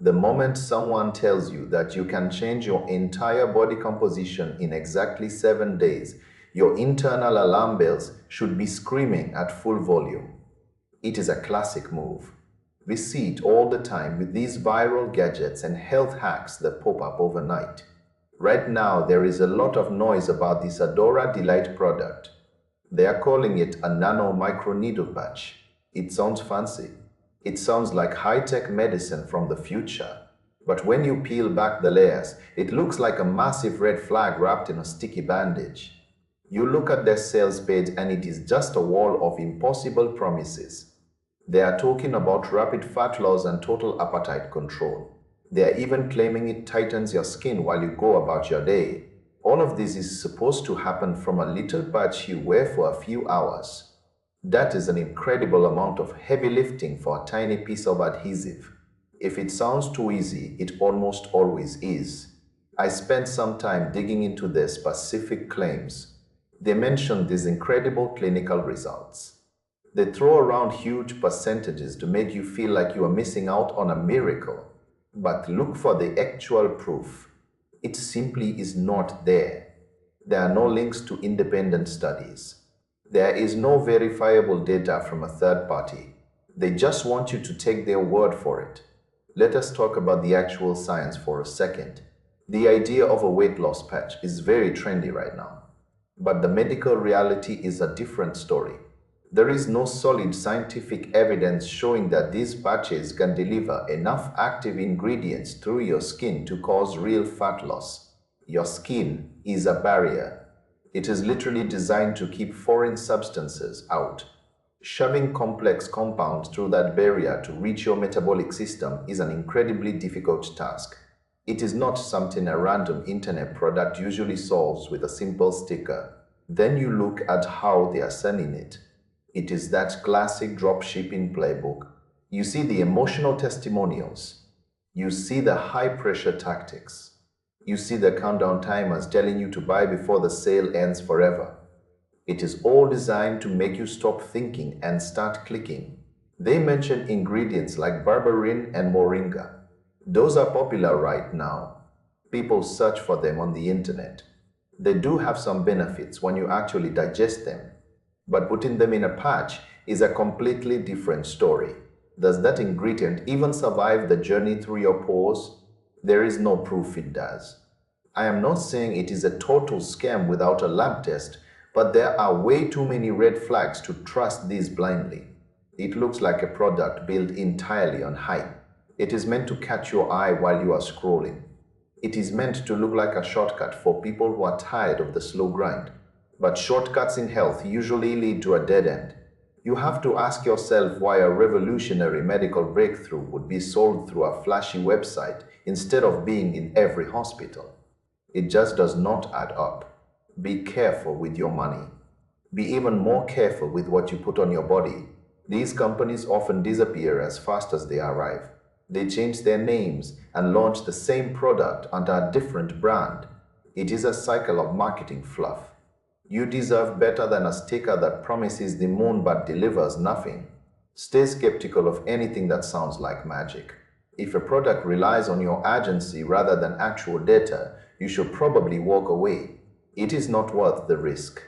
The moment someone tells you that you can change your entire body composition in exactly 7 days, your internal alarm bells should be screaming at full volume. It is a classic move. We see it all the time with these viral gadgets and health hacks that pop up overnight. Right now, there is a lot of noise about this Adora Delight product. They are calling it a nano micro needle patch. It sounds fancy. It sounds like high-tech medicine from the future. But when you peel back the layers, it looks like a massive red flag wrapped in a sticky bandage. You look at their sales page and it is just a wall of impossible promises. They are talking about rapid fat loss and total appetite control. They are even claiming it tightens your skin while you go about your day. All of this is supposed to happen from a little patch you wear for a few hours. That is an incredible amount of heavy lifting for a tiny piece of adhesive. If it sounds too easy, it almost always is. I spent some time digging into their specific claims. They mention these incredible clinical results. They throw around huge percentages to make you feel like you are missing out on a miracle. But look for the actual proof. It simply is not there. There are no links to independent studies. There is no verifiable data from a third party. They just want you to take their word for it. Let us talk about the actual science for a second. The idea of a weight loss patch is very trendy right now. But the medical reality is a different story. There is no solid scientific evidence showing that these patches can deliver enough active ingredients through your skin to cause real fat loss. Your skin is a barrier. It is literally designed to keep foreign substances out. Shoving complex compounds through that barrier to reach your metabolic system is an incredibly difficult task. It is not something a random internet product usually solves with a simple sticker. Then you look at how they are selling it. It is that classic dropshipping playbook. You see the emotional testimonials. You see the high-pressure tactics. You see the countdown timers telling you to buy before the sale ends forever. It is all designed to make you stop thinking and start clicking. They mention ingredients like berberine and moringa. Those are popular right now. People search for them on the internet. They do have some benefits when you actually digest them. But putting them in a patch is a completely different story. Does that ingredient even survive the journey through your pores? There is no proof it does. I am not saying it is a total scam without a lab test, but there are way too many red flags to trust these blindly. It looks like a product built entirely on hype. It is meant to catch your eye while you are scrolling. It is meant to look like a shortcut for people who are tired of the slow grind. But shortcuts in health usually lead to a dead end. You have to ask yourself why a revolutionary medical breakthrough would be sold through a flashy website instead of being in every hospital. It just does not add up. Be careful with your money. Be even more careful with what you put on your body. These companies often disappear as fast as they arrive. They change their names and launch the same product under a different brand. It is a cycle of marketing fluff. You deserve better than a sticker that promises the moon but delivers nothing. Stay skeptical of anything that sounds like magic. If a product relies on your agency rather than actual data, you should probably walk away. It is not worth the risk.